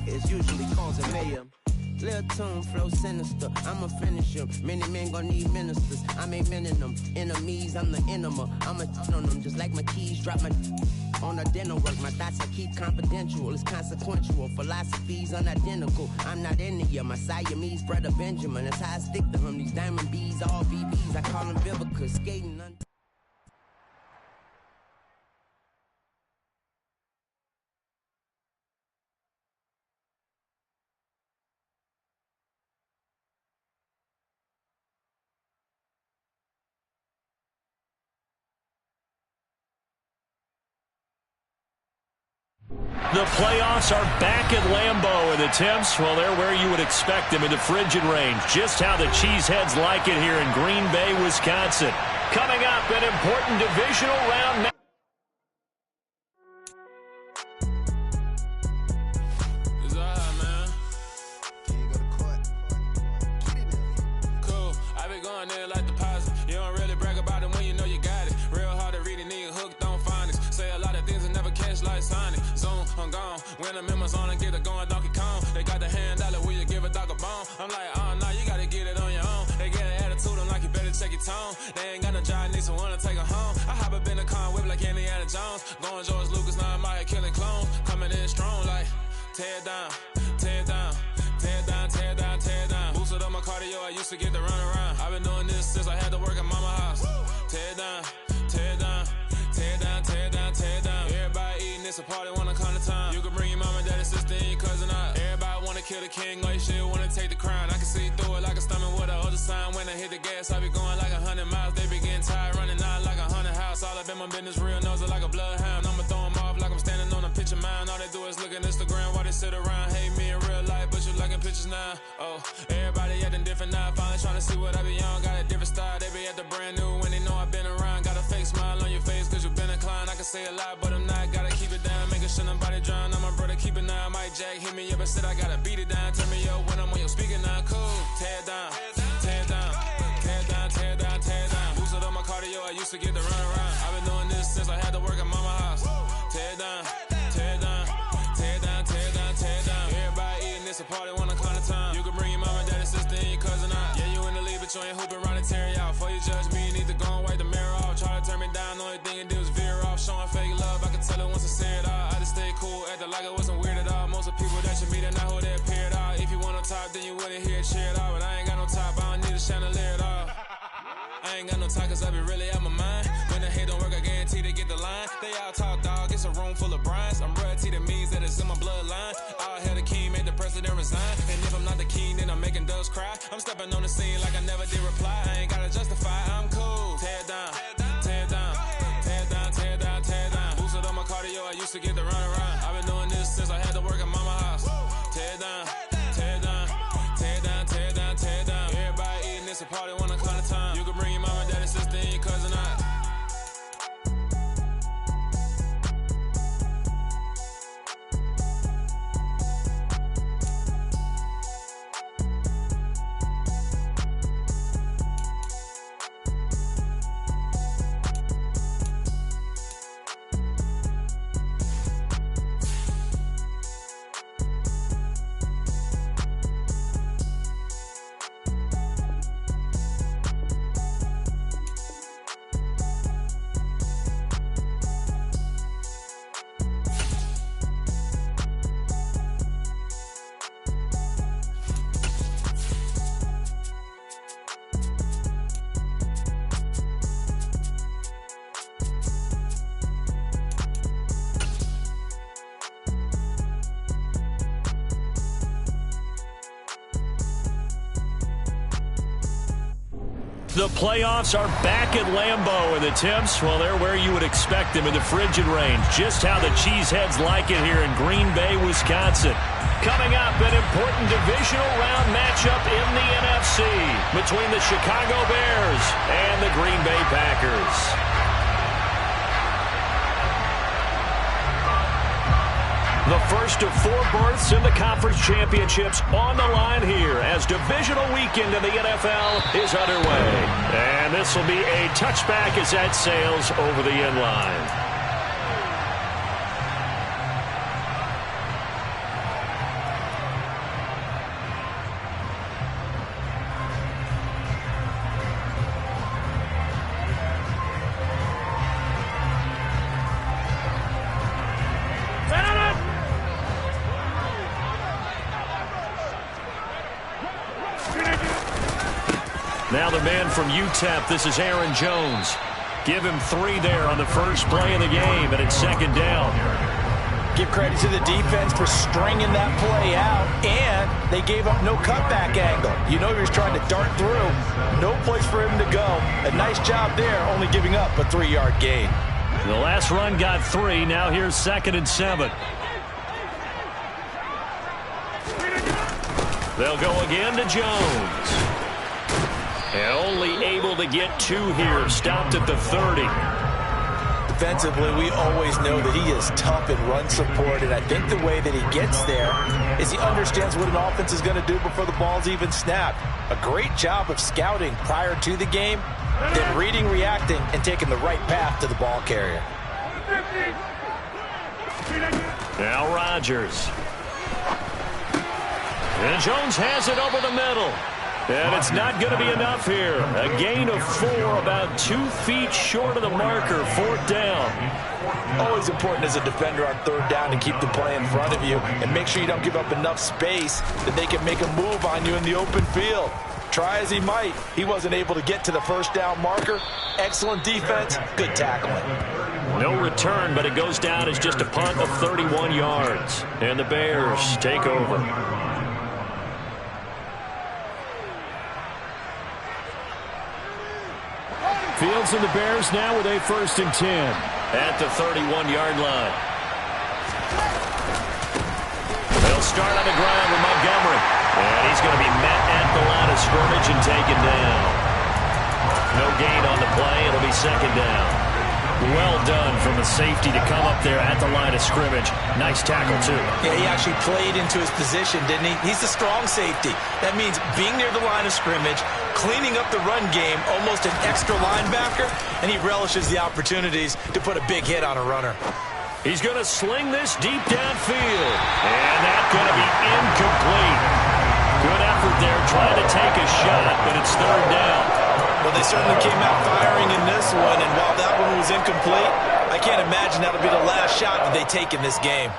It's usually causing mayhem. Lil' tune, flow sinister, I'ma finish him. Many men gon' need ministers, I ain't meaning them. Enemies, I'm the enema, I'ma on them. Just like my keys, drop my on the dinner work. My thoughts I keep confidential, it's consequential. Philosophies unidentical, I'm not India. My Siamese brother Benjamin, that's how I stick to him. These diamond bees, all BBs, I call them Vivica, skating under. The playoffs are back at Lambeau, and the temps, well, they're where you would expect them in the frigid range. Just how the Cheeseheads like it here in Green Bay, Wisconsin. Coming up, an important divisional round. It's all right, man. Can you go to court? Cool. I been going there like deposit. You don't really brag about it when you know you got it. Real hard to read it, nigga hooked on phonics. Say a lot of things and never catch like Sonic. Zone, I'm gone. When I'm in my zone, I get it going Donkey Kong. They got the $100, will you give a dog a bone? I'm like, oh, no, you gotta get it on your own. They get an attitude, I'm like, you better check your tone. They ain't got no job, need someone to take her home. I hop up in the car, whip like Indiana Jones. Going George Lucas, now I'm out here killing clones. Coming in strong like, tear down, tear down, tear down, tear down, tear down. Boosted up my cardio, I used to get to run around. I've been doing this since I had to work at mama house. Tear down, tear down, tear down, tear down, tear down. Everybody eating, it's a party, wanna come to time. You can bring your mama, daddy, sister, and your cousin out. Everybody wanna kill the king, like shit, wanna take the crown. I can see through it like a stomach with a other sign. When I hit the gas, I be going like 100 miles. They be getting tired, running out like 100 house. All up in my business, real nose like a bloodhound. I'ma throw 'em off like I'm standing on a picture mound. All they do is look at Instagram while they sit around. Hate me in real life, but you liking pictures now. Oh, everybody acting different now. Finally trying to see what I be on. Got a different style, they be at the brand new when they know I've been around. Got a fake smile on your face cause you been inclined. I can say a lot, but I'm not. Gotta keep it down, making sure nobody drown. I'm my brother, keep it now. Mike Jack hit me up and said I gotta beat it down. Turn me up when I'm on your speaker now. Cool, tear down, tear down, tear down, tear down, tear down. Boosted up my cardio, I used to get to run around. I've been doing this since I had to work at mama house. Tear down, tear down, tear down, tear down, tear down. Everybody eating, it's a party, wanna come to time. You can bring your mama, daddy, sister, and your cousin out. Yeah, you in the league, but you ain't hooping around and tear out. Before you judge me, you need to go and wipe the mirror off. Try to turn me down, the only thing you did was veer off. Showing fake love, I can tell it once I say it all. I just stay cool, acting like it wasn't weird at all. Most of the people that you meet are not who they appear at all. If you want on top, then you wouldn't hear it cheer at all. But I ain't got no top, I don't need a chandelier at all. I ain't got no time cause I be really out my mind. When the hate don't work, I guarantee they get the line. They all talk dog, it's a room full of brines. I'm royalty, that means that it's in my bloodline. All hell the king, made the president resign. And if I'm not the king, then I'm making doves cry. I'm stepping on the scene like I never did reply. I ain't gotta justify, I'm cool. Tear down, tear down, tear down, tear down, tear down. Boosted up my cardio, I used to get to run around. I've been doing this since I had to work at mama house. Tear down, tear down, tear down, tear down, tear down. Everybody eating, it's a party, wanna come to time. You can bring your mama, daddy, sister, and your cousin out. The playoffs are back at Lambeau, and the temps, well, they're where you would expect them in the frigid range. Just how the Cheeseheads like it here in Green Bay, Wisconsin. Coming up, an important divisional round matchup in the NFC between the Chicago Bears and the Green Bay Packers. The first of 4 berths in the conference championships on the line here as divisional weekend in the NFL is underway. And this will be a touchback as that sails over the end line. Now the man from UTEP, this is Aaron Jones. Give him 3 there on the first play of the game, and it's second down. Give credit to the defense for stringing that play out, and they gave up no cutback angle. You know he was trying to dart through. No place for him to go. A nice job there, only giving up a 3-yard gain. The last run got 3. Now here's 2nd and 7. They'll go again to Jones. And only able to get 2 here. Stopped at the 30. Defensively, we always know that he is tough in run support, and I think the way that he gets there is he understands what an offense is going to do before the ball's even snapped. A great job of scouting prior to the game, then reading, reacting, and taking the right path to the ball carrier. Now Rodgers. And Jones has it over the middle. And it's not going to be enough here. A gain of 4, about 2 feet short of the marker. 4th down. Always important as a defender on 3rd down to keep the play in front of you and make sure you don't give up enough space that they can make a move on you in the open field. Try as he might, he wasn't able to get to the 1st down marker. Excellent defense, good tackling. No return, but it goes down as just a punt of 31 yards. And the Bears take over. Fields and the Bears now with a 1st and 10 at the 31-yard line. They'll start on the ground with Montgomery. And he's going to be met at the line of scrimmage and taken down. No gain on the play. It'll be 2nd down. Well done from a safety to come up there at the line of scrimmage. Nice tackle, too. Yeah, he actually played into his position, didn't he? He's a strong safety. That means being near the line of scrimmage, cleaning up the run game, almost an extra linebacker, and he relishes the opportunities to put a big hit on a runner. He's going to sling this deep downfield. And that's going to be incomplete. Good effort there trying to take a shot, but it's 3rd down. Well, they certainly came out firing in this one, and while that one was incomplete, I can't imagine that'll be the last shot that they take in this game.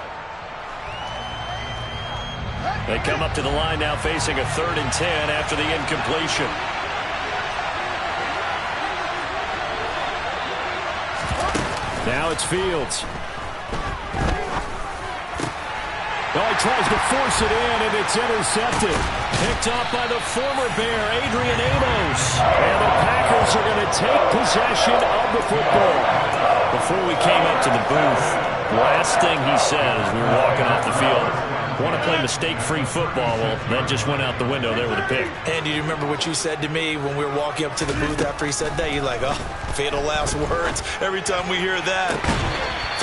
They come up to the line now facing a 3rd and 10 after the incompletion. Now it's Fields. Oh, he tries to force it in, and it's intercepted. Picked off by the former Bear, Adrian Amos. And the Packers are going to take possession of the football. Before we came up to the booth, last thing he said as we were walking off the field, want to play mistake-free football. Well, that just went out the window there with a pick. And do you remember what you said to me when we were walking up to the booth after he said that? You're like, oh, fatal last words. Every time we hear that,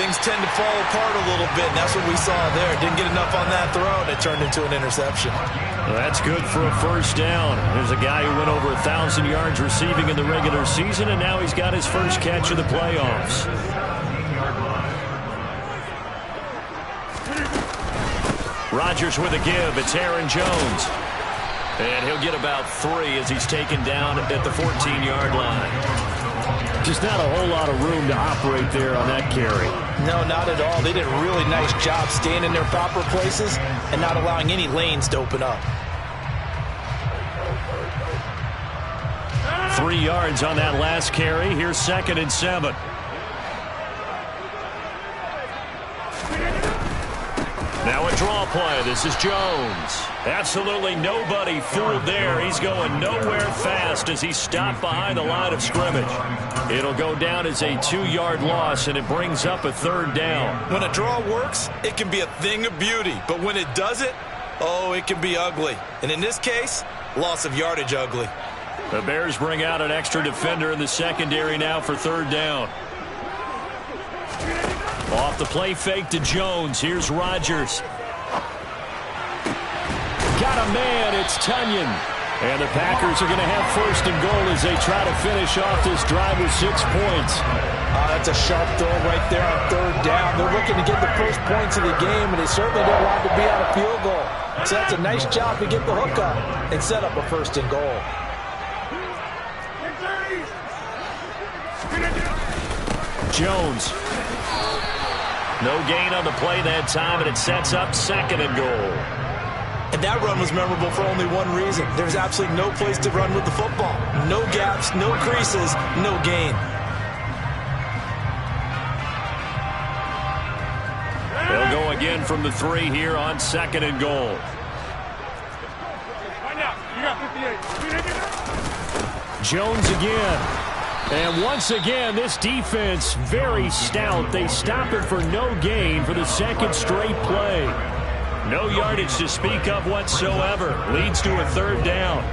things tend to fall apart a little bit, and that's what we saw there. Didn't get enough on that throw, and it turned into an interception. Well, that's good for a 1st down. There's a guy who went over 1,000 yards receiving in the regular season, and now he's got his first catch of the playoffs. Rodgers with a give. It's Aaron Jones. And he'll get about 3 as he's taken down at the 14-yard line. Just not a whole lot of room to operate there on that carry. No, not at all. They did a really nice job staying in their proper places and not allowing any lanes to open up. 3 yards on that last carry. Here's 2nd and 7. Now a draw play. This is Jones. Absolutely nobody fooled there. He's going nowhere fast as he stopped behind the line of scrimmage. It'll go down as a 2-yard loss, and it brings up a 3rd down. When a draw works, it can be a thing of beauty. But when it doesn't, oh, it can be ugly. And in this case, loss of yardage ugly. The Bears bring out an extra defender in the secondary now for 3rd down. Off the play fake to Jones. Here's Rodgers. Got a man. It's Tunyon. And the Packers are going to have 1st and goal as they try to finish off this drive with 6 points. That's a sharp throw right there on 3rd down. They're looking to get the first points of the game, and they certainly don't want to be on a field goal. So that's a nice job to get the hook up and set up a 1st and goal. Jones. No gain on the play that time, and it sets up 2nd and goal. And that run was memorable for only one reason. There's absolutely no place to run with the football. No gaps, no creases, no gain. They'll go again from the 3 here on 2nd and goal. Jones again. And once again, this defense very stout. They stop it for no gain for the 2nd straight play. No yardage to speak of whatsoever. Leads to a 3rd down.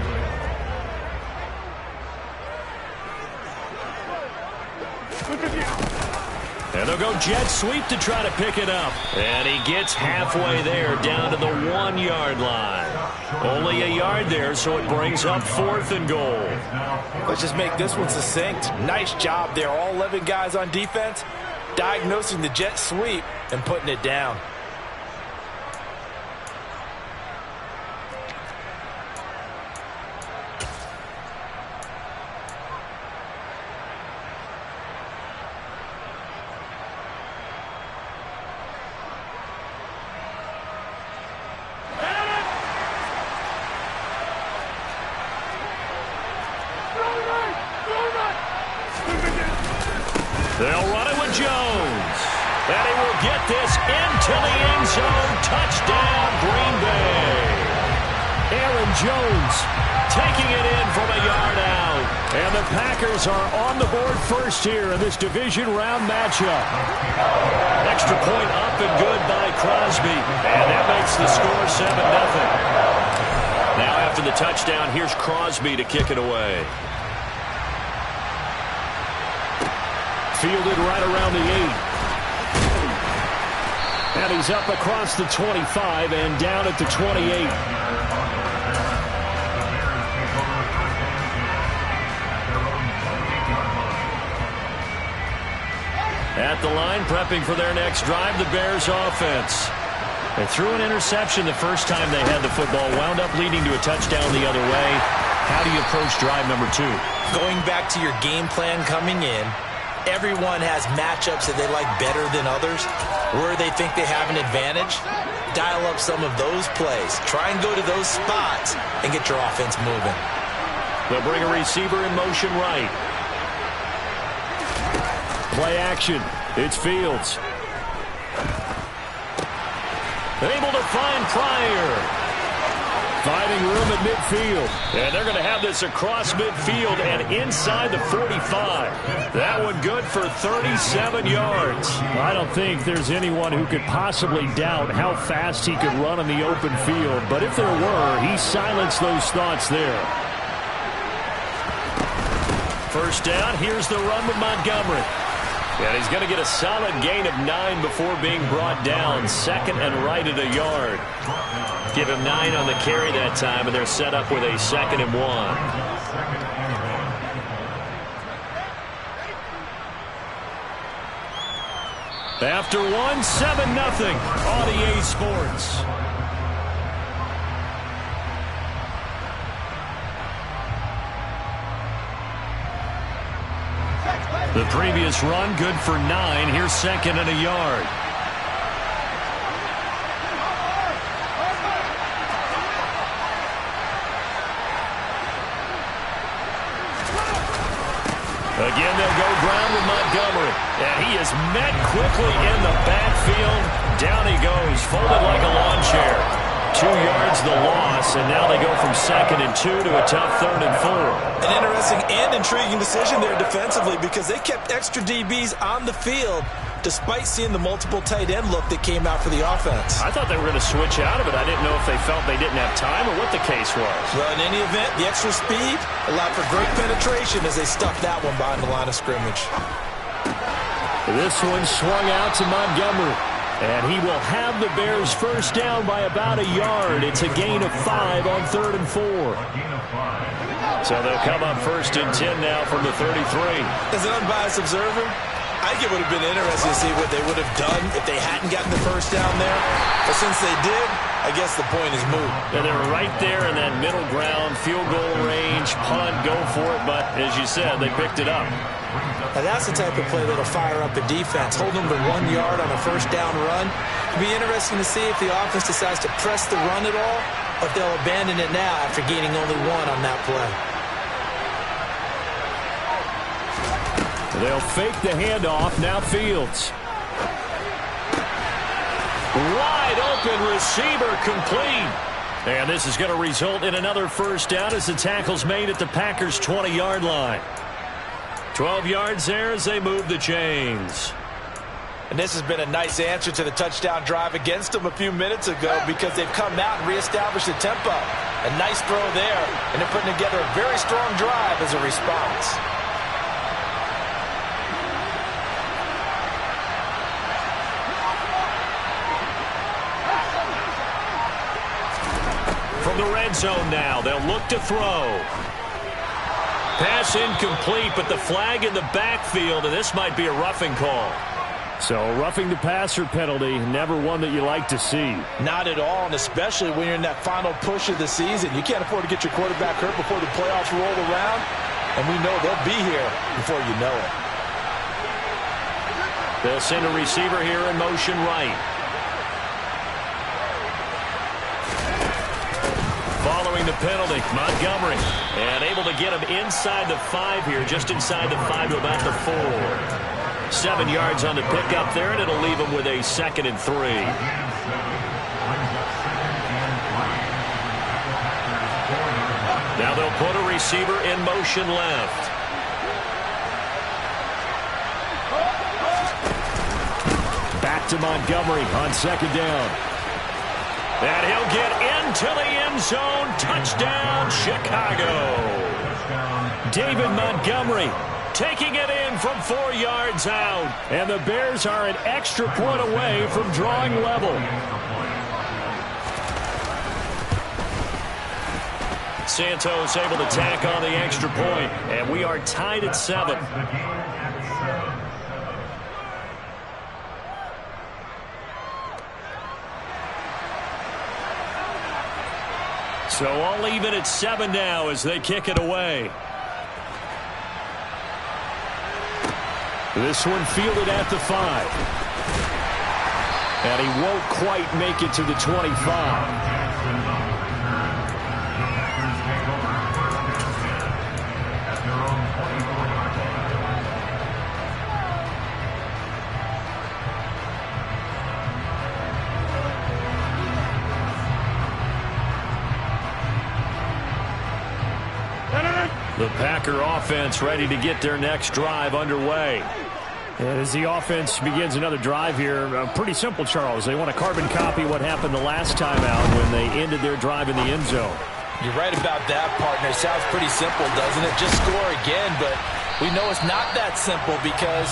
And they'll go jet sweep to try to pick it up. And he gets halfway there, down to the 1-yard line. Only a yard there, so it brings up 4th and goal. Let's just make this one succinct. Nice job there. All 11 guys on defense diagnosing the jet sweep and putting it down. They'll run it with Jones. And he will get this into the end zone. Touchdown, Green Bay. Aaron Jones taking it in from a yard out. And the Packers are on the board first here in this division round matchup. Extra point up and good by Crosby. And that makes the score 7-0. Now after the touchdown, here's Crosby to kick it away. Fielded right around the 8. And he's up across the 25 and down at the 28. At the line, prepping for their next drive, the Bears offense. They threw an interception the first time they had the football, wound up leading to a touchdown the other way. How do you approach drive number 2? Going back to your game plan coming in, everyone has matchups that they like better than others, where they think they have an advantage. Dial up some of those plays. Try and go to those spots and get your offense moving. They'll bring a receiver in motion right. Play action. It's Fields. Able to find Pryor. Finding room at midfield. And they're going to have this across midfield and inside the 45. That one good for 37 yards. I don't think there's anyone who could possibly doubt how fast he could run in the open field. But if there were, he silenced those thoughts there. First down, here's the run with Montgomery. And he's going to get a solid gain of 9 before being brought down. 2nd and right at a yard. Give him 9 on the carry that time, and they're set up with a 2nd and 1. After 1, 7-0 on EA Sports. The previous run, good for 9. Here's 2nd and a yard. Again, they'll go ground with Montgomery. And he is met quickly in the backfield. Down he goes, folded like a lawn chair. 2 yards the loss, and now they go from 2nd and 2 to a tough 3rd and 4. An interesting and intriguing decision there defensively, because they kept extra DBs on the field despite seeing the multiple tight end look that came out for the offense. I thought they were going to switch out of it. I didn't know if they felt they didn't have time or what the case was. Well, in any event, the extra speed allowed for great penetration as they stuck that one behind the line of scrimmage. This one swung out to Montgomery. And he will have the Bears first down by about a yard. It's a gain of 5 on 3rd and 4. So they'll come up 1st and 10 now from the 33. As an unbiased observer, I think it would have been interesting to see what they would have done if they hadn't gotten the first down there. But since they did, I guess the point is moot. And they're right there in that middle ground, field goal range, punt, go for it. But as you said, they picked it up. Now that's the type of play that'll fire up a defense. Hold them to 1 yard on a first down run. It'll be interesting to see if the offense decides to press the run at all, or if they'll abandon it now after gaining only 1 on that play. They'll fake the handoff. Now Fields. Wide open receiver, complete. And this is going to result in another first down as the tackle's made at the Packers' 20-yard line. 12 yards there as they move the chains. And this has been a nice answer to the touchdown drive against them a few minutes ago because they've come out and reestablished the tempo. A nice throw there, and they're putting together a very strong drive as a response. From the red zone now, they'll look to throw. Pass incomplete, but the flag in the backfield, and this might be a roughing call. So roughing the passer penalty, never one that you like to see. Not at all, and especially when you're in that final push of the season. You can't afford to get your quarterback hurt before the playoffs roll around, and we know they'll be here before you know it. They'll send a receiver here in motion right. Following the penalty, Montgomery. And able to get him inside the 5 here, just inside the 5 to about the 4. 7 yards on the pickup there, and it'll leave him with a 2nd and 3. Now they'll put a receiver in motion left. Back to Montgomery on 2nd down. And he'll get into the end zone. Touchdown, Chicago. David Montgomery taking it in from 4 yards out. And the Bears are an extra point away from drawing level. Santos able to tack on the extra point. And we are tied at 7. So all even at 7 now as they kick it away. This one fielded at the 5. And he won't quite make it to the 25. The Packer offense ready to get their next drive underway. And as the offense begins another drive here, pretty simple, Charles. They want to carbon copy what happened the last time out when they ended their drive in the end zone. You're right about that, partner. Sounds pretty simple, doesn't it? Just score again, but we know it's not that simple because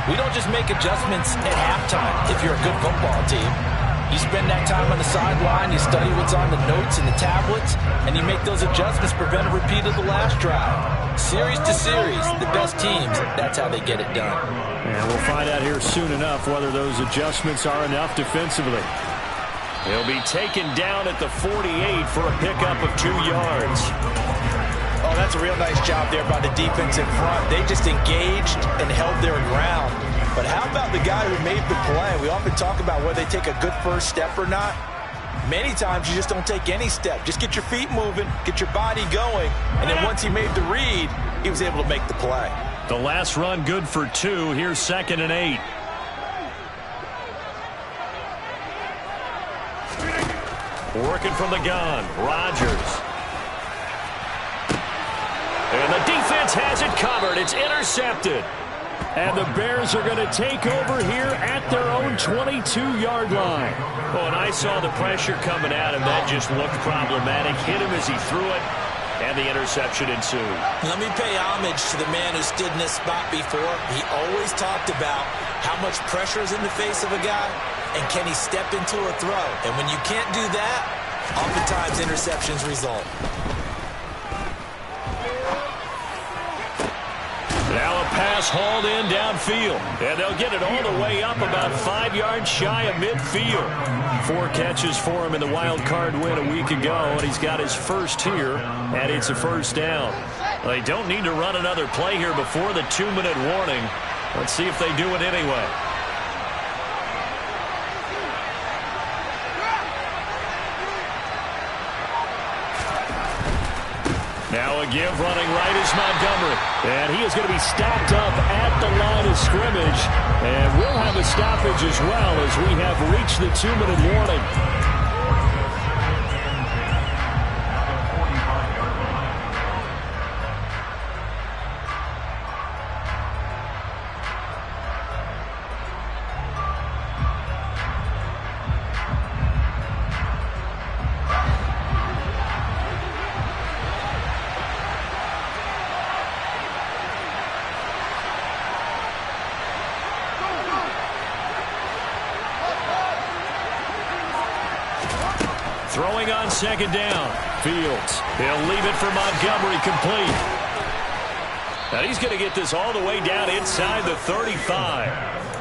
we don't just make adjustments at halftime if you're a good football team. You spend that time on the sideline, you study what's on the notes and the tablets, and you make those adjustments, prevent a repeat of the last drive. Series to series, the best teams, that's how they get it done. And we'll find out here soon enough whether those adjustments are enough defensively. He'll be taken down at the 48 for a pickup of 2 yards. Oh, that's a real nice job there by the defense in front. They just engaged and held their ground. But how about the guy who made the play? We often talk about whether they take a good first step or not. Many times you just don't take any step. Just get your feet moving, get your body going, and then once he made the read, he was able to make the play. The last run good for 2. Here's 2nd and 8. Working from the gun, Rodgers. And the defense has it covered. It's intercepted. And the Bears are going to take over here at their own 22-yard line. Oh, and I saw the pressure coming at him. That just looked problematic. Hit him as he threw it, and the interception ensued. Let me pay homage to the man who stood in this spot before. He always talked about how much pressure is in the face of a guy, and can he step into a throw. And when you can't do that, oftentimes interceptions result. Now a pass hauled in downfield. And they'll get it all the way up about 5 yards shy of midfield. 4 catches for him in the wild card win a week ago, and he's got his first here, and it's a first down. They don't need to run another play here before the 2-minute warning. Let's see if they do it anyway. Now a give running right is Montgomery. And he is going to be stopped up at the line of scrimmage. And we'll have a stoppage as well as we have reached the 2-minute warning. Throwing on second down. Fields. He'll leave it for Montgomery complete. Now he's going to get this all the way down inside the 35.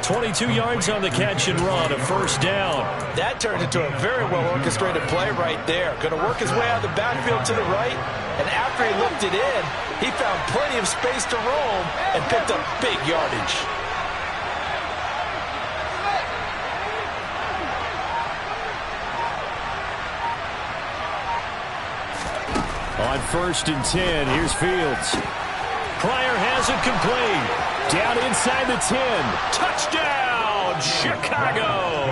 22 yards on the catch and run, a first down. That turned into a very well-orchestrated play right there. Going to work his way out of the backfield to the right, and after he looked it in, he found plenty of space to roam and picked up big yardage. On 1st and 10, here's Fields. Pryor has it complete. Down inside the 10. Touchdown, Chicago.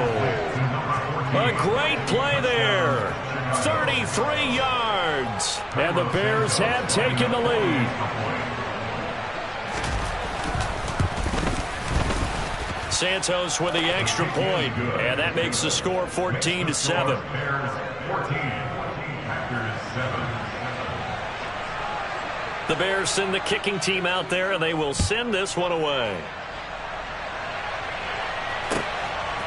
A great play there. 33 yards. And the Bears have taken the lead. Santos with the extra point, and that makes the score 14-7. The Bears send the kicking team out there, and they will send this one away.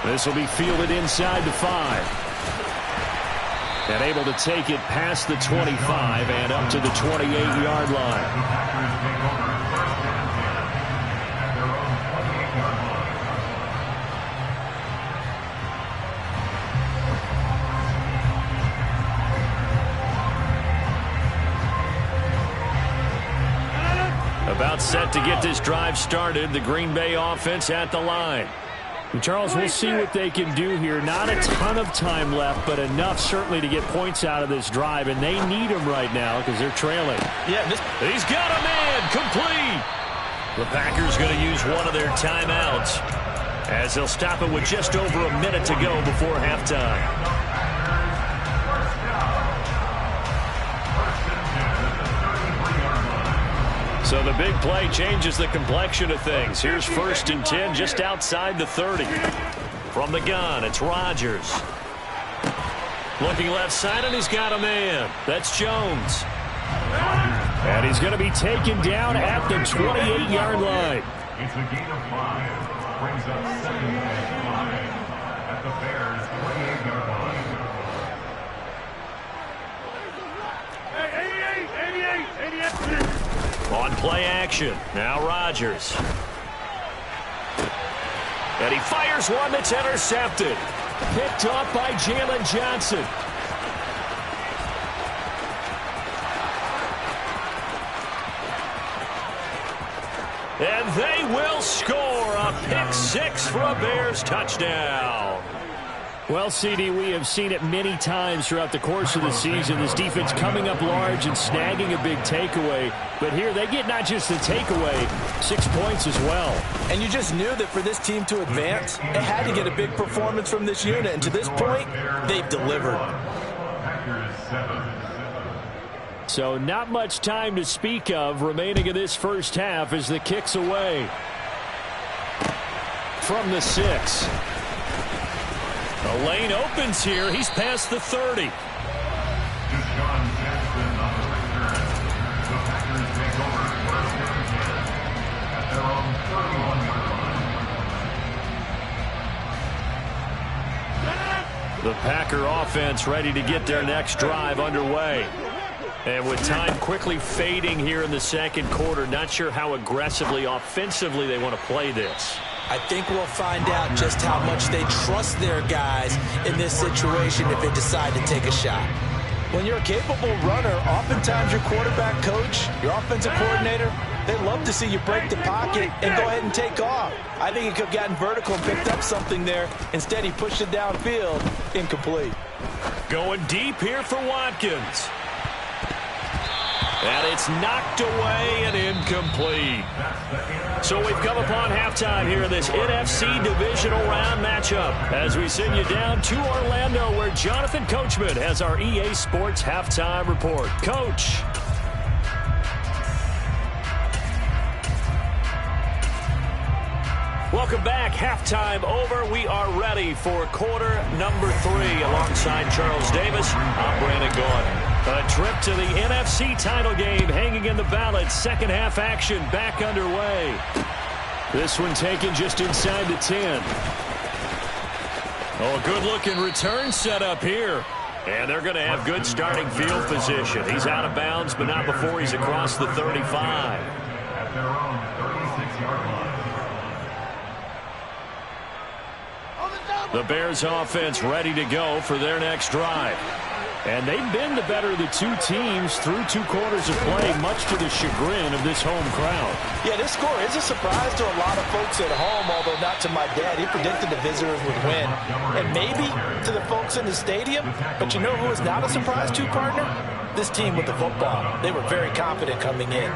This will be fielded inside the 5. And able to take it past the 25 and up to the 28-yard line. About set to get this drive started. The Green Bay offense at the line. And Charles, we'll see what they can do here. Not a ton of time left, but enough certainly to get points out of this drive. And they need them right now because they're trailing. Yeah, he's got a man complete. The Packers going to use one of their timeouts as they'll stop it with just over a minute to go before halftime. So the big play changes the complexion of things. Here's 1st and 10 just outside the 30. From the gun, it's Rodgers. Looking left side, and he's got a man. That's Jones. And he's going to be taken down at the 28-yard line. It's a gain of 5. Brings up 7 and 5 at the Bears' 28-yard line. On play action, now Rodgers. And he fires one that's intercepted. Picked off by Jalen Johnson. And they will score a pick 6 for a Bears touchdown. Well, CD, we have seen it many times throughout the course of the season. This defense coming up large and snagging a big takeaway. But here they get not just the takeaway, 6 points as well. And you just knew that for this team to advance, it had to get a big performance from this unit. And to this point, they've delivered. So not much time to speak of remaining in this first half as the kick's away. From the 6. The lane opens here. He's past the 30. The Packer offense ready to get their next drive underway. And with time quickly fading here in the second quarter, not sure how aggressively, offensively they want to play this. I think we'll find out just how much they trust their guys in this situation if they decide to take a shot. When you're a capable runner, oftentimes your quarterback coach, your offensive coordinator, they love to see you break the pocket and go ahead and take off. I think he could have gotten vertical and picked up something there. Instead, he pushed it downfield, incomplete. Going deep here for Watkins. And it's knocked away and incomplete. So we've come upon halftime here in this NFC Divisional Round matchup as we send you down to Orlando where Jonathan Coachman has our EA Sports Halftime Report. Coach. Welcome back. Halftime over. We are ready for quarter number 3 alongside Charles Davis. I'm Brandon Gaudin. A trip to the NFC title game hanging in the balance. Second half action back underway. This one taken just inside the 10. Oh, good-looking return set up here. And they're going to have good starting field position. He's out of bounds, but not before he's across the 35. At their own 36-yard line. The Bears offense ready to go for their next drive. And they've been the better of the two teams through 2 quarters of play, much to the chagrin of this home crowd. Yeah, this score is a surprise to a lot of folks at home, although not to my dad. He predicted the visitors would win. And maybe to the folks in the stadium. But you know who is not a surprise to, partner? This team with the football. They were very confident coming in.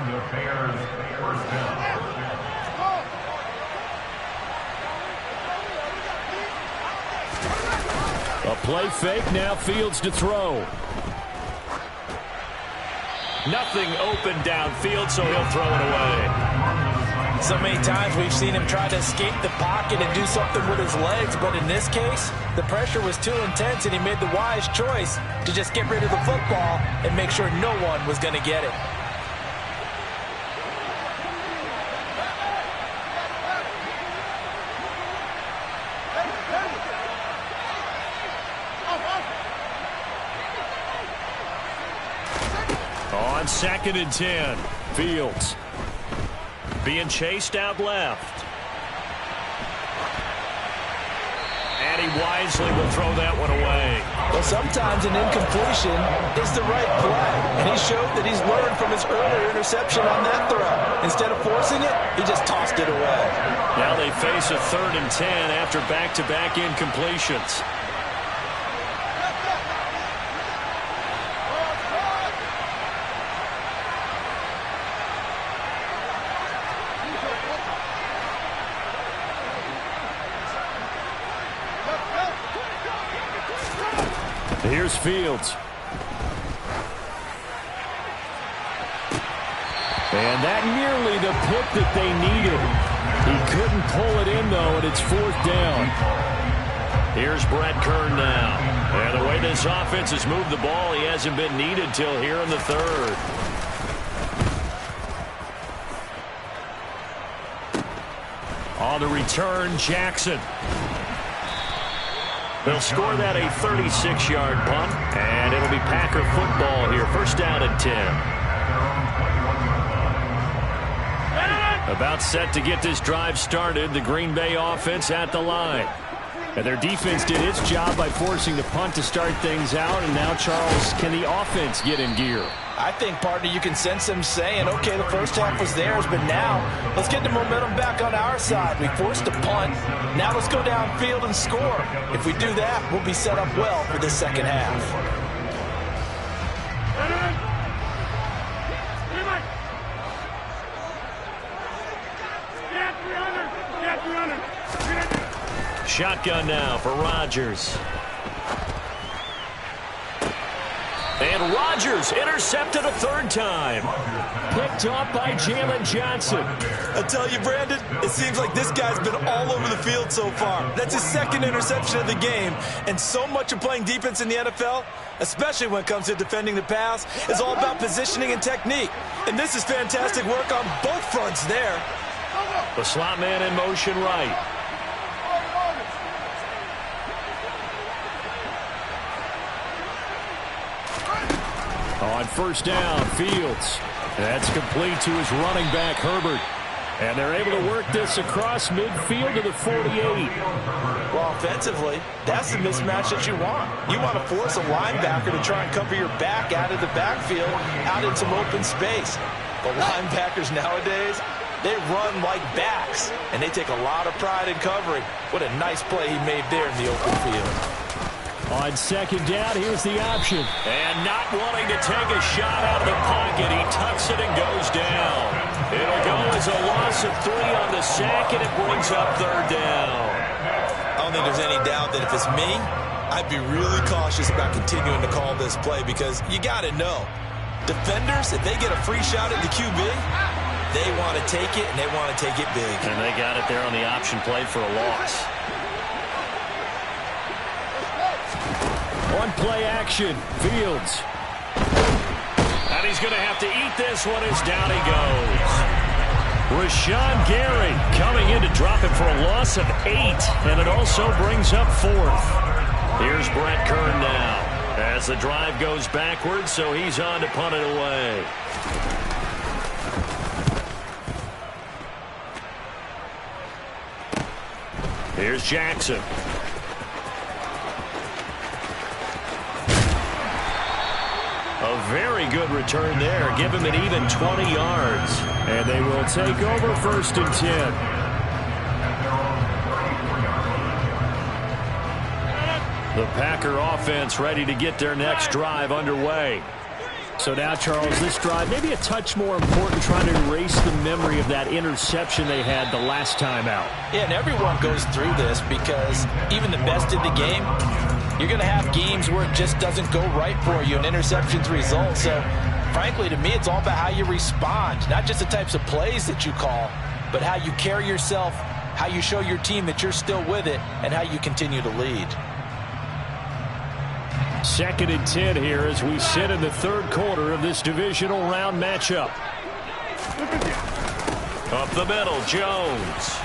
A play fake, now Fields to throw. Nothing open downfield, so he'll throw it away. So many times we've seen him try to escape the pocket and do something with his legs, but in this case, the pressure was too intense and he made the wise choice to just get rid of the football and make sure no one was going to get it. On 2nd and 10, Fields being chased out left. And he wisely will throw that one away. Well, sometimes an incompletion is the right play, and he showed that he's learned from his earlier interception on that throw. Instead of forcing it, he just tossed it away. Now they face a 3rd and 10 after back-to-back incompletions. Here's Fields. And that nearly the pick that they needed. He couldn't pull it in, though, and it's 4th down. Here's Brett Kern now. And the way this offense has moved the ball, he hasn't been needed till here in the 3rd. On the return, Jackson. They'll score that a 36-yard punt, and it'll be Packer football here. 1st down and 10. About set to get this drive started. The Green Bay offense at the line. And their defense did its job by forcing the punt to start things out. And now, Charles, can the offense get in gear? I think, partner, you can sense them saying, okay, the first half was theirs, but now let's get the momentum back on our side. We forced a punt. Now let's go downfield and score. If we do that, we'll be set up well for this second half. Shotgun now for Rodgers. And Rodgers intercepted a 3rd time. Picked off by Jalen Johnson. I tell you, Brandon, it seems like this guy's been all over the field so far. That's his 2nd interception of the game. And so much of playing defense in the NFL, especially when it comes to defending the pass, is all about positioning and technique. And this is fantastic work on both fronts there. The slot man in motion right. On first down, Fields. That's complete to his running back, Herbert. And they're able to work this across midfield to the 48. Well, offensively, that's the mismatch that you want. You want to force a linebacker to try and cover your back out of the backfield, out in some open space. But linebackers nowadays, they run like backs, and they take a lot of pride in covering. What a nice play he made there in the open field. On second down, here's the option. And not wanting to take a shot out of the pocket, he tucks it and goes down. It'll go as a loss of 3 on the sack, and it brings up third down. I don't think there's any doubt that if it's me, I'd be really cautious about continuing to call this play because you got to know. Defenders, if they get a free shot at the QB, they want to take it, and they want to take it big. And they got it there on the option play for a loss. On play action, Fields. And he's going to have to eat this one as down he goes. Rashawn Gary coming in to drop him for a loss of 8, and it also brings up 4th. Here's Brett Kern now as the drive goes backwards, so he's on to punt it away. Here's Jackson. A very good return there. Give him an even 20 yards. And they will take over first and 10. The Packer offense ready to get their next drive underway. So now, Charles, this drive maybe a touch more important, trying to erase the memory of that interception they had the last time out. Yeah, and everyone goes through this because even the best in the game, you're going to have games where it just doesn't go right for you, and interceptions result. So, frankly, to me, it's all about how you respond, not just the types of plays that you call, but how you carry yourself, how you show your team that you're still with it, and how you continue to lead. Second and 10 here as we sit in the third quarter of this divisional round matchup. Up the middle, Jones.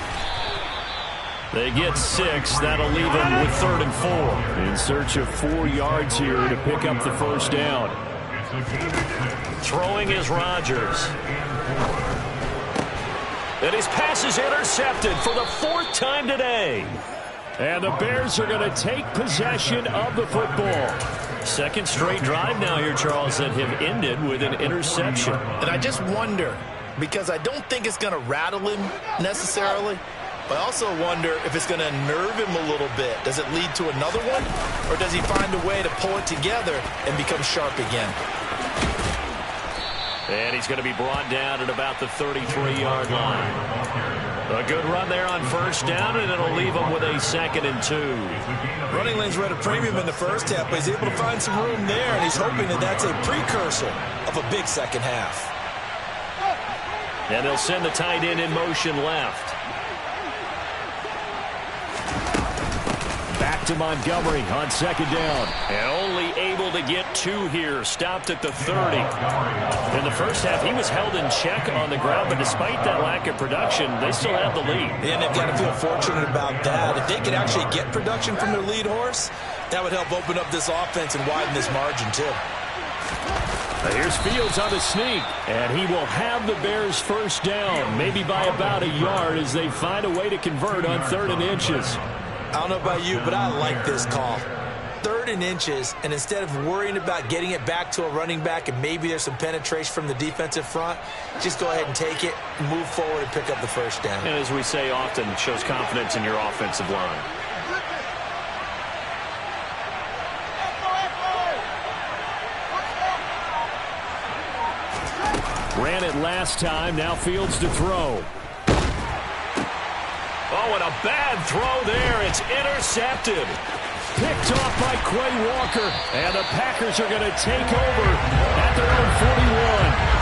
They get 6. That'll leave them with 3rd and 4. In search of 4 yards here to pick up the first down. Throwing is Rodgers. And his pass is intercepted for the 4th time today. And the Bears are going to take possession of the football. Second straight drive now here, Charles, that have ended with an interception. And I just wonder, because I don't think it's going to rattle him necessarily, but I also wonder if it's going to nerve him a little bit. Does it lead to another one? Or does he find a way to pull it together and become sharp again? And he's going to be brought down at about the 33-yard line. A good run there on first down, and it'll leave him with a 2nd and 2. Running lanes were at a premium in the first half, but he's able to find some room there, and he's hoping that that's a precursor of a big second half. And they'll send the tight end in motion left. Back to Montgomery on second down. And only able to get 2 here. Stopped at the 30. In the first half, he was held in check on the ground, but despite that lack of production, they still have the lead. And they've got to feel fortunate about that. If they could actually get production from their lead horse, that would help open up this offense and widen this margin, too. Here's Fields on the sneak, and he will have the Bears first down, maybe by about a yard as they find a way to convert on 3rd and inches. I don't know about you, but I like this call. 3rd and inches, and instead of worrying about getting it back to a running back and maybe there's some penetration from the defensive front, just go ahead and take it, move forward, and pick up the first down. And as we say often, it shows confidence in your offensive line. Ran it last time, now Fields to throw. Oh, and a bad throw there. It's intercepted. Picked off by Quay Walker. And the Packers are going to take over at their own 41.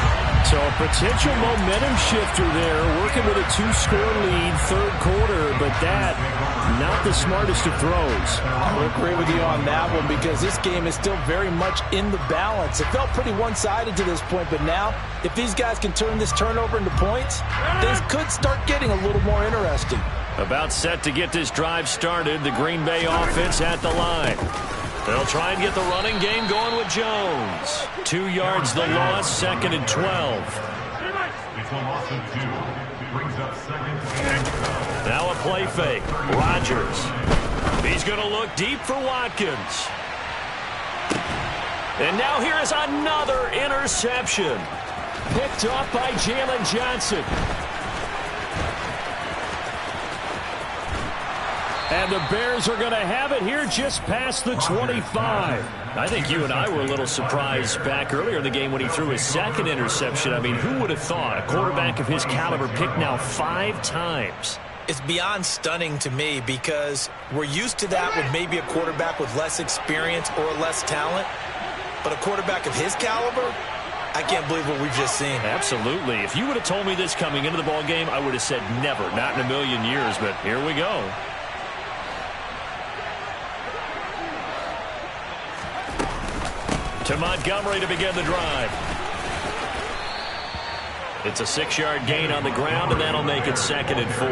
So a potential momentum shifter there, working with a 2-score lead, third quarter, but that, not the smartest of throws. I'll agree with you on that one because this game is still very much in the balance. It felt pretty one-sided to this point, but now, if these guys can turn this turnover into points, things could start getting a little more interesting. About set to get this drive started, the Green Bay offense at the line. They'll try and get the running game going with Jones. 2 yards the loss, 2nd and 12. It's a loss of 2. Brings up 2nd and 12. Now a play fake. Rodgers. He's going to look deep for Watkins. And now here is another interception. Picked off by Jalen Johnson. And the Bears are going to have it here just past the 25. I think you and I were a little surprised back earlier in the game when he threw his 2nd interception. I mean, who would have thought a quarterback of his caliber picked now 5 times? It's beyond stunning to me because we're used to that with maybe a quarterback with less experience or less talent. But a quarterback of his caliber, I can't believe what we've just seen. Absolutely. If you would have told me this coming into the ball game, I would have said never, not in a million years. But here we go. To Montgomery to begin the drive. It's a 6-yard gain on the ground, and that'll make it 2nd and 4.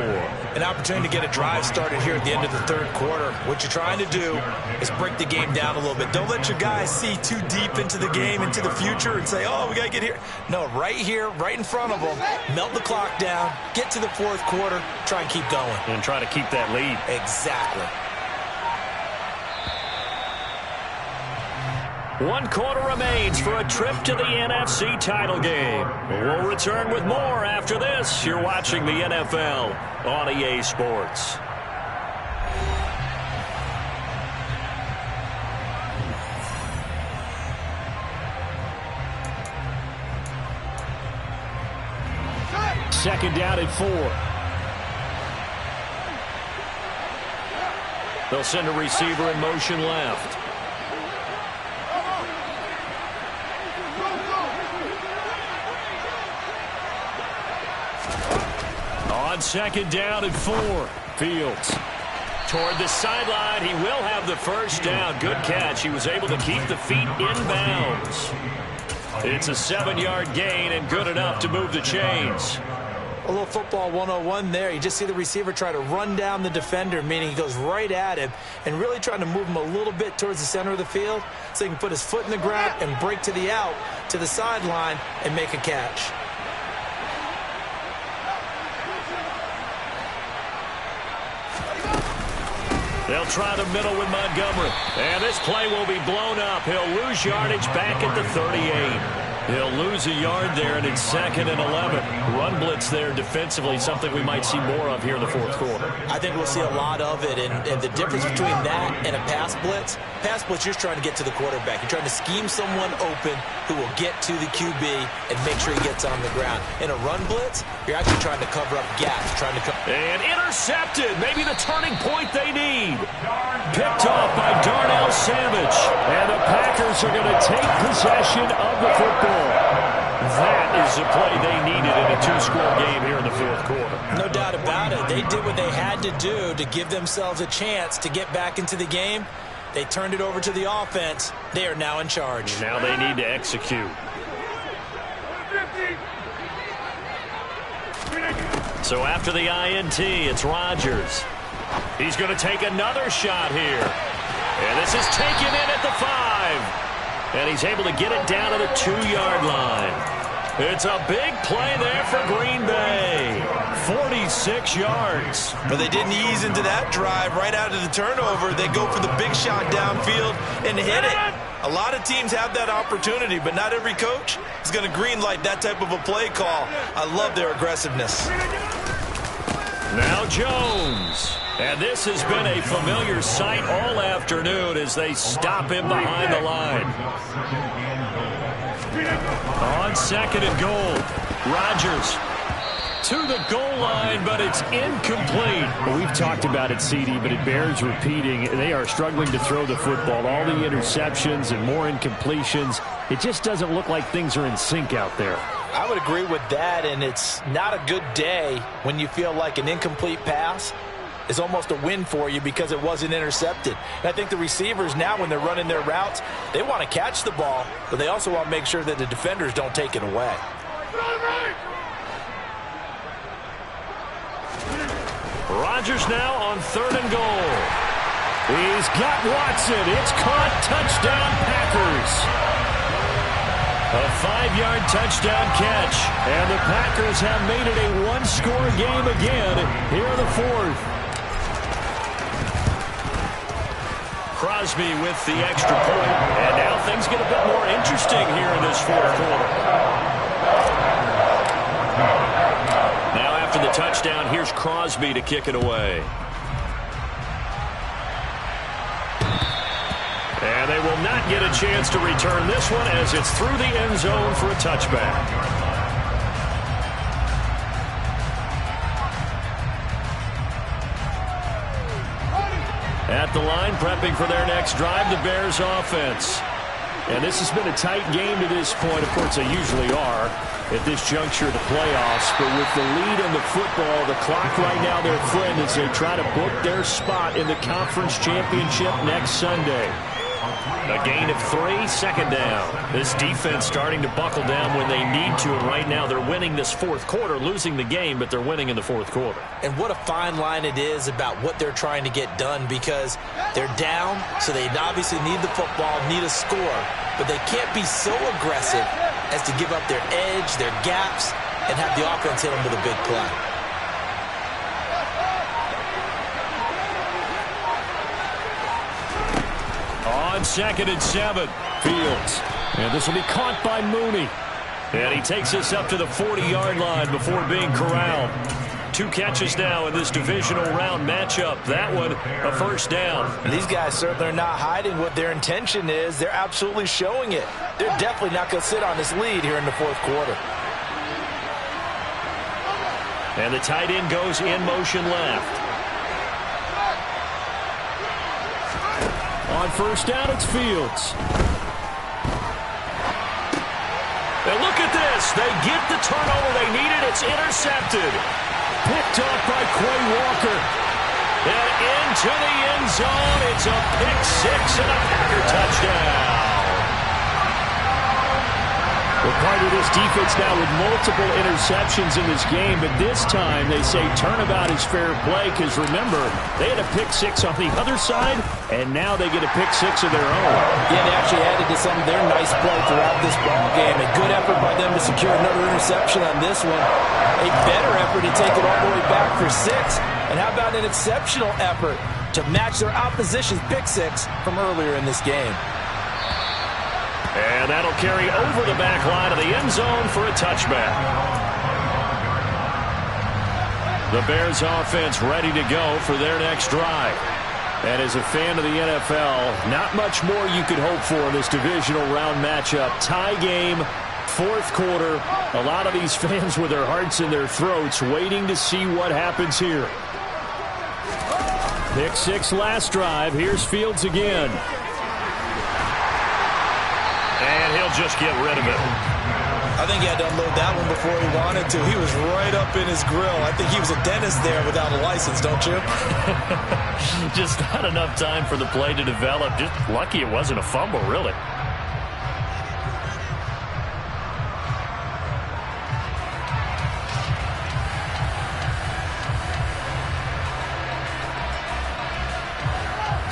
An opportunity to get a drive started here at the end of the 3rd quarter. What you're trying to do is break the game down a little bit. Don't let your guys see too deep into the game, into the future, and say, oh, we got to get here. No, right here, right in front of them, melt the clock down, get to the 4th quarter, try and keep going. And try to keep that lead. Exactly. 1 quarter remains for a trip to the NFC title game. We'll return with more after this. You're watching the NFL on EA Sports. Second down and 4. They'll send a receiver in motion left. On 2nd down and 4. Fields toward the sideline. He will have the first down. Good catch. He was able to keep the feet in bounds. It's a 7-yard gain and good enough to move the chains. A little football 101 there. You just see the receiver try to run down the defender, meaning he goes right at him and really trying to move him a little bit towards the center of the field so he can put his foot in the ground and break to the out, to the sideline, and make a catch. They'll try the middle with Montgomery. And this play will be blown up. He'll lose yardage back at the 38. He'll lose a yard there, and it's 2nd and 11. Run blitz there defensively, something we might see more of here in the 4th quarter. I think we'll see a lot of it, and the difference between that and a pass blitz, you're just trying to get to the quarterback. You're trying to scheme someone open who will get to the QB and make sure he gets on the ground. In a run blitz, you're actually trying to cover up gaps, And intercepted, maybe the turning point they need. Picked off by Darnell Savage. And the Packers are going to take possession of the football. That is the play they needed in a 2-score game here in the 4th quarter. No doubt about it. They did what they had to do to give themselves a chance to get back into the game. They turned it over to the offense. They are now in charge. Now they need to execute. So after the INT, it's Rodgers. He's going to take another shot here. And this is taken in at the 5. And he's able to get it down to the 2-yard line. It's a big play there for Green Bay. 46 yards. But they didn't ease into that drive right out of the turnover. They go for the big shot downfield and hit it. A lot of teams have that opportunity, but not every coach is going to greenlight that type of a play call. I love their aggressiveness. Now Jones. And this has been a familiar sight all afternoon as they stop him behind the line. On 2nd and goal, Rodgers to the goal line, but it's incomplete. Well, we've talked about it, CD, but it bears repeating. They are struggling to throw the football. All the interceptions and more incompletions. It just doesn't look like things are in sync out there. I would agree with that, and it's not a good day when you feel like an incomplete pass is almost a win for you because it wasn't intercepted. And I think the receivers now, when they're running their routes, they want to catch the ball, but they also want to make sure that the defenders don't take it away. Rodgers now on 3rd and goal. He's got Watson. It's caught. Touchdown, Packers. A 5-yard touchdown catch. And the Packers have made it a one-score game again here in the fourth. Crosby with the extra point. And now things get a bit more interesting here in this fourth quarter. Now after the touchdown, here's Crosby to kick it away. And they will not get a chance to return this one as it's through the end zone for a touchback. At the line, prepping for their next drive, the Bears offense. And this has been a tight game to this point. Of course, they usually are at this juncture of the playoffs. But with the lead in the football, the clock right now their friend as they try to book their spot in the conference championship next Sunday. A gain of 3, second down. This defense starting to buckle down when they need to, and right now they're winning this fourth quarter, losing the game, but they're winning in the fourth quarter. And what a fine line it is about what they're trying to get done, because they're down, so they obviously need the football, need a score, but they can't be so aggressive as to give up their edge, their gaps, and have the offense hit them with a big play. On 2nd and 7, Fields. And this will be caught by Mooney. and he takes us up to the 40-yard line before being corralled. 2 catches now in this divisional round matchup. That one, a first down. And these guys certainly are not hiding what their intention is. They're absolutely showing it. They're definitely not going to sit on this lead here in the fourth quarter. And the tight end goes in motion left. On first down, it's Fields. And look at this. They get the turnover they needed. It's intercepted. Picked off by Quay Walker. And into the end zone. It's a pick six and a Packer touchdown. We're part of this defense now with multiple interceptions in this game, but this time they say turnabout is fair play because, remember, they had a pick six on the other side, and now they get a pick six of their own. Yeah, they actually added to some of their nice play throughout this ball game. A good effort by them to secure another interception on this one. A better effort to take it all the way back for 6. And how about an exceptional effort to match their opposition's pick six from earlier in this game? And that'll carry over the back line of the end zone for a touchback. The Bears offense ready to go for their next drive. And as a fan of the NFL, not much more you could hope for in this divisional round matchup. Tie game, fourth quarter. A lot of these fans with their hearts in their throats waiting to see what happens here. Pick six last drive. Here's Fields again. And he'll just get rid of it. I think he had to unload that one before he wanted to. He was right up in his grill. I think he was a dentist there without a license, don't you? Just not enough time for the play to develop. Just lucky it wasn't a fumble, really.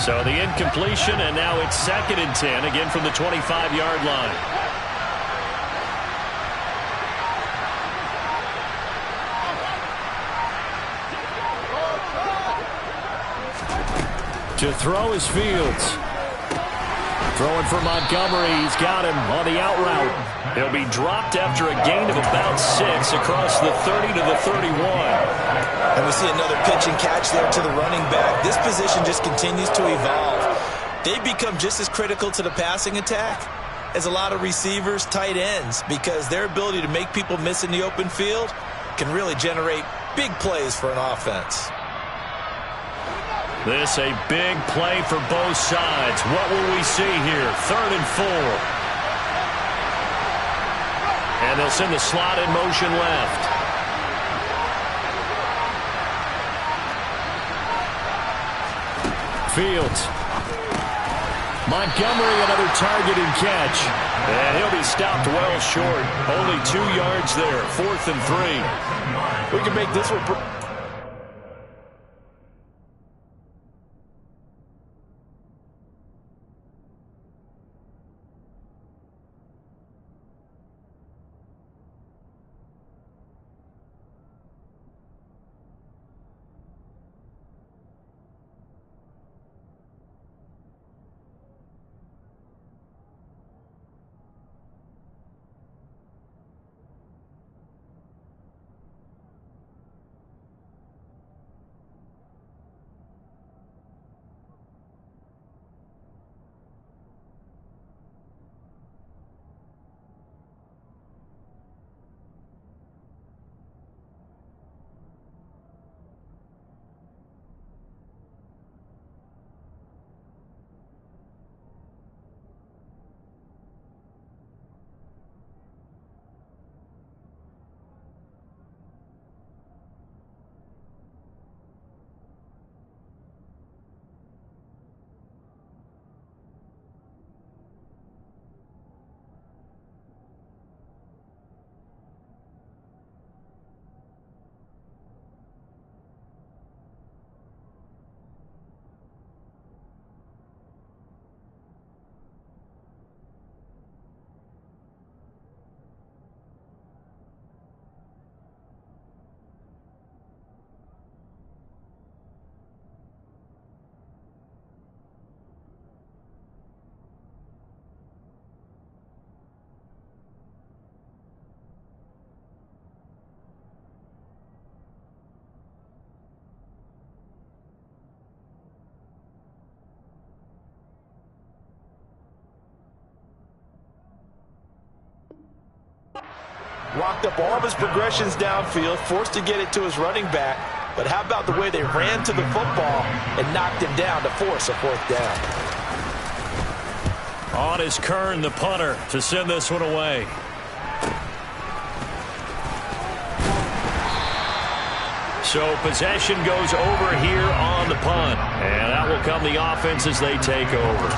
So the incompletion, and now it's 2nd and 10, again from the 25-yard line. To throw is Fields. Throwing for Montgomery. He's got him on the out route. He'll be dropped after a gain of about 6 across the 30 to the 31. And we see another pitch and catch there to the running back. This position just continues to evolve. They become just as critical to the passing attack as a lot of receivers, tight ends, because their ability to make people miss in the open field can really generate big plays for an offense. This a big play for both sides. What will we see here? 3rd and 4. And they'll send the slot in motion left. Fields. Montgomery, another target and catch. And he'll be stopped well short. Only 2 yards there. 4th and 3. We can make this one. Walked up all of his progressions downfield, forced to get it to his running back. But how about the way they ran to the football and knocked him down to force a 4th down? On is Kern, the punter, to send this one away. So possession goes over here on the punt. And that will come the offense as they take over.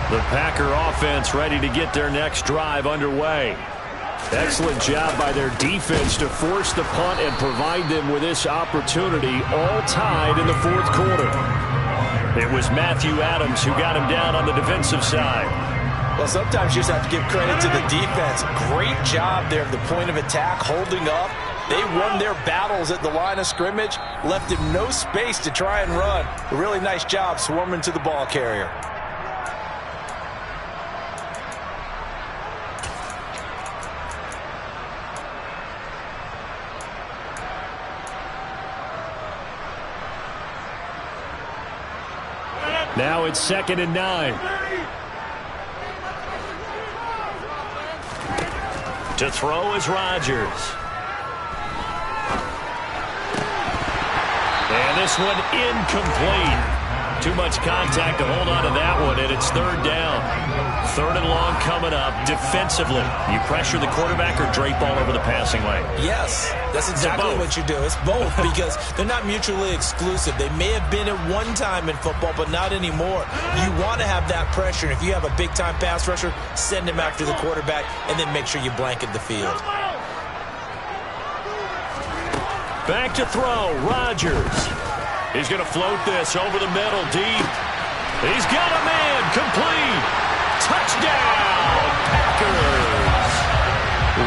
The Packer offense ready to get their next drive underway. Excellent job by their defense to force the punt and provide them with this opportunity, all tied in the 4th quarter. It was Matthew Adams who got him down on the defensive side. Well, sometimes you just have to give credit to the defense. Great job there at the point of attack, holding up. They won their battles at the line of scrimmage, left him no space to try and run. A really nice job swarming to the ball carrier. Now it's 2nd and 9. To throw is Rodgers. And this one incomplete. Too much contact to hold on to that one, and it's 3rd down. 3rd and long coming up. Defensively, you pressure the quarterback or drape all over the passing lane? Yes, that's exactly what you do. It's both because they're not mutually exclusive. They may have been at one time in football, but not anymore. You want to have that pressure. And if you have a big-time pass rusher, send him after the quarterback, and then make sure you blanket the field. Back to throw, Rodgers. He's going to float this over the middle, deep. He's got a man, complete. Touchdown, Packers.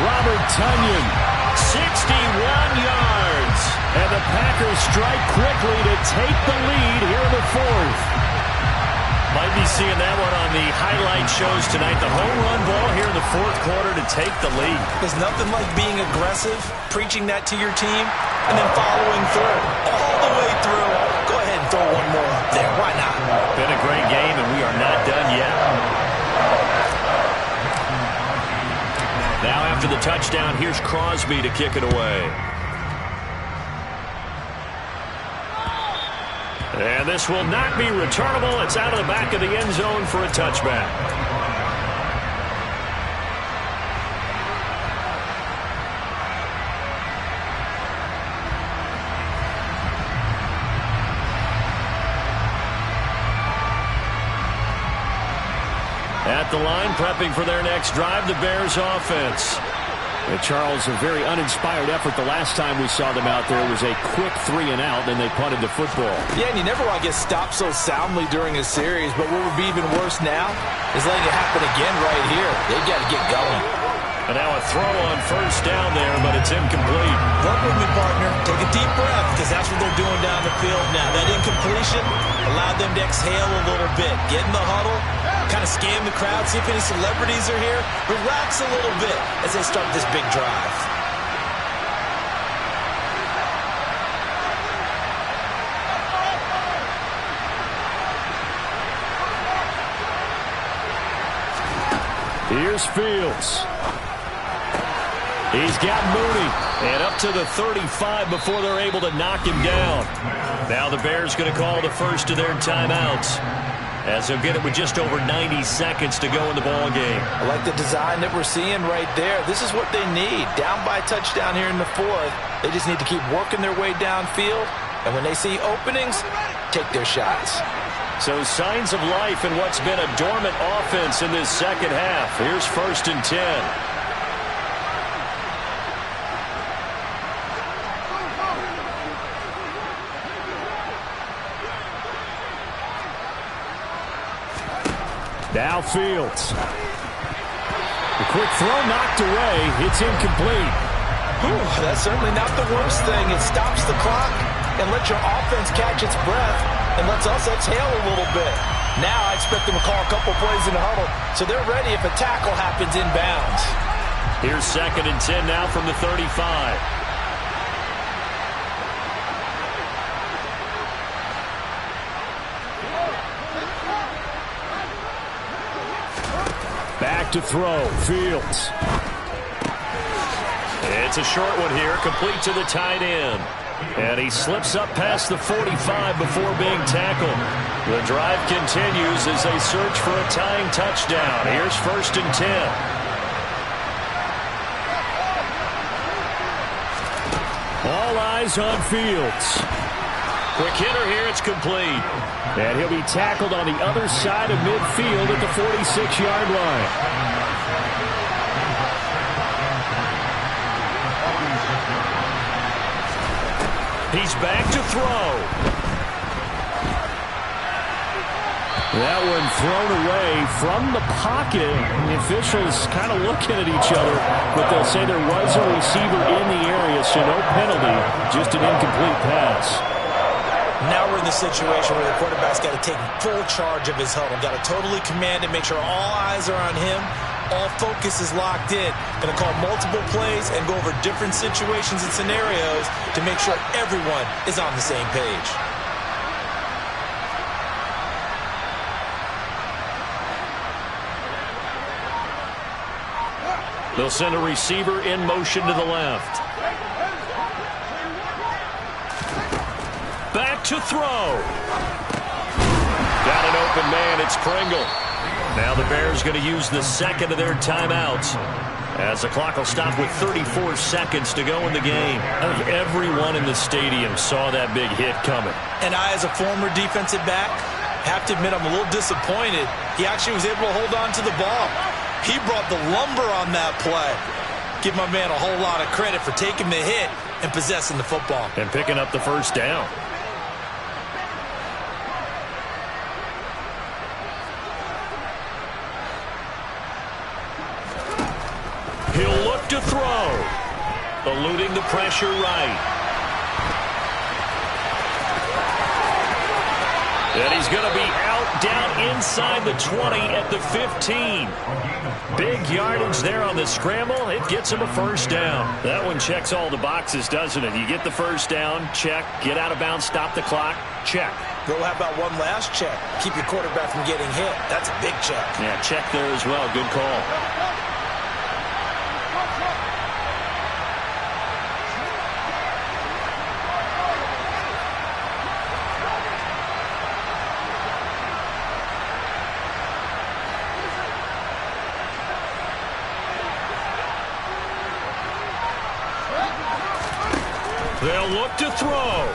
Robert Tonyan, 61 yards. And the Packers strike quickly to take the lead here in the 4th. Might be seeing that one on the highlight shows tonight. The home run ball here in the 4th quarter to take the lead. There's nothing like being aggressive, preaching that to your team, and then following through. All the way through. Go ahead and throw one more up there. Why not? Been a great game, and we are not done yet. Now after the touchdown, here's Crosby to kick it away. And this will not be returnable. It's out of the back of the end zone for a touchback. At the line, prepping for their next drive, the Bears offense. And Charles, a very uninspired effort the last time we saw them out there. It was a quick 3 and out, and they punted the football. Yeah, and you never want to get stopped so soundly during a series, but what would be even worse now is letting it happen again right here. They've got to get going. And now a throw on 1st down there, but it's incomplete. Work with me, partner. Take a deep breath, because that's what they're doing down the field now. That incompletion allowed them to exhale a little bit. Get in the huddle, kind of scan the crowd, see if any celebrities are here. Relax a little bit as they start this big drive. Here's Fields. He's got Mooney. And up to the 35 before they're able to knock him down. Now the Bears going to call the first of their timeouts, as they'll get it with just over 90 seconds to go in the ball game. I like the design that we're seeing right there. This is what they need. Down by a touchdown here in the 4th. They just need to keep working their way downfield. And when they see openings, take their shots. So signs of life in what's been a dormant offense in this second half. Here's 1st and 10. Now Fields. The quick throw knocked away. It's incomplete. Whew, that's certainly not the worst thing. It stops the clock and lets your offense catch its breath and lets us exhale a little bit. Now I expect them to call a couple plays in the huddle, so they're ready if a tackle happens inbounds. Here's 2nd and 10 now from the 35. back to throw. Fields. It's a short one here, complete to the tight end. And he slips up past the 45 before being tackled. The drive continues as they search for a tying touchdown. Here's 1st and 10. All eyes on Fields. Quick hitter here, it's complete. And he'll be tackled on the other side of midfield at the 46-yard line. He's back to throw. That one thrown away from the pocket. The officials kind of looking at each other, but they'll say there was a receiver in the area, so no penalty, just an incomplete pass. Now we're in the situation where the quarterback's got to take full charge of his huddle. Got to totally command it, make sure all eyes are on him. All focus is locked in. Going to call multiple plays and go over different situations and scenarios to make sure everyone is on the same page. They'll send a receiver in motion to the left. Back to throw. Got an open man. It's Pringle. Now the Bears going to use the second of their timeouts as the clock will stop with 34 seconds to go in the game. I think everyone in the stadium saw that big hit coming. And I, as a former defensive back, have to admit I'm a little disappointed. He actually was able to hold on to the ball. He brought the lumber on that play. Give my man a whole lot of credit for taking the hit and possessing the football. And picking up the first down. He'll look to throw. Eluding the pressure right. And he's going to be out down inside the 20 at the 15. Big yardage there on the scramble. It gets him a first down. That one checks all the boxes, doesn't it? You get the first down, check. Get out of bounds, stop the clock, check. Go, how about one last check? Keep your quarterback from getting hit. That's a big check. Yeah, check there as well. Good call. They'll look to throw.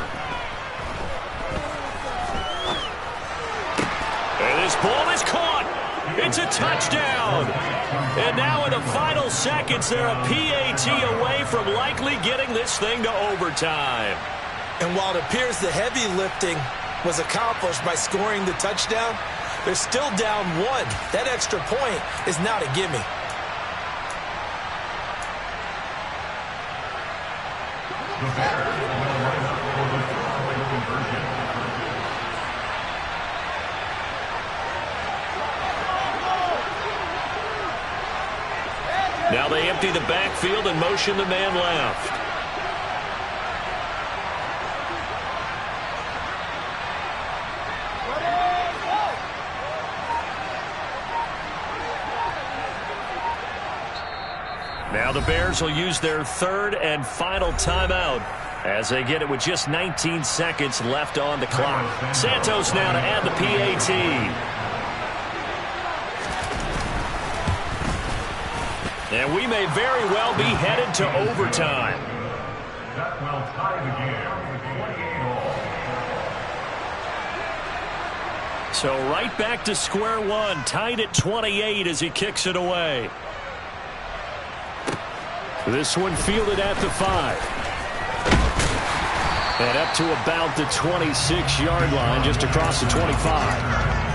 And this ball is caught. It's a touchdown. And now in the final seconds, they're a PAT away from likely getting this thing to overtime. And while it appears the heavy lifting was accomplished by scoring the touchdown, they're still down one. That extra point is not a gimme. The Bears will line up for the following conversion. Now they empty the backfield and motion the man left. Now the Bears will use their third and final timeout as they get it with just 19 seconds left on the clock. Santos now to add the PAT. And we may very well be headed to overtime. That will tie the game, 28 all. So right back to square one, tied at 28 as he kicks it away. This one fielded at the 5. And up to about the 26-yard line, just across the 25.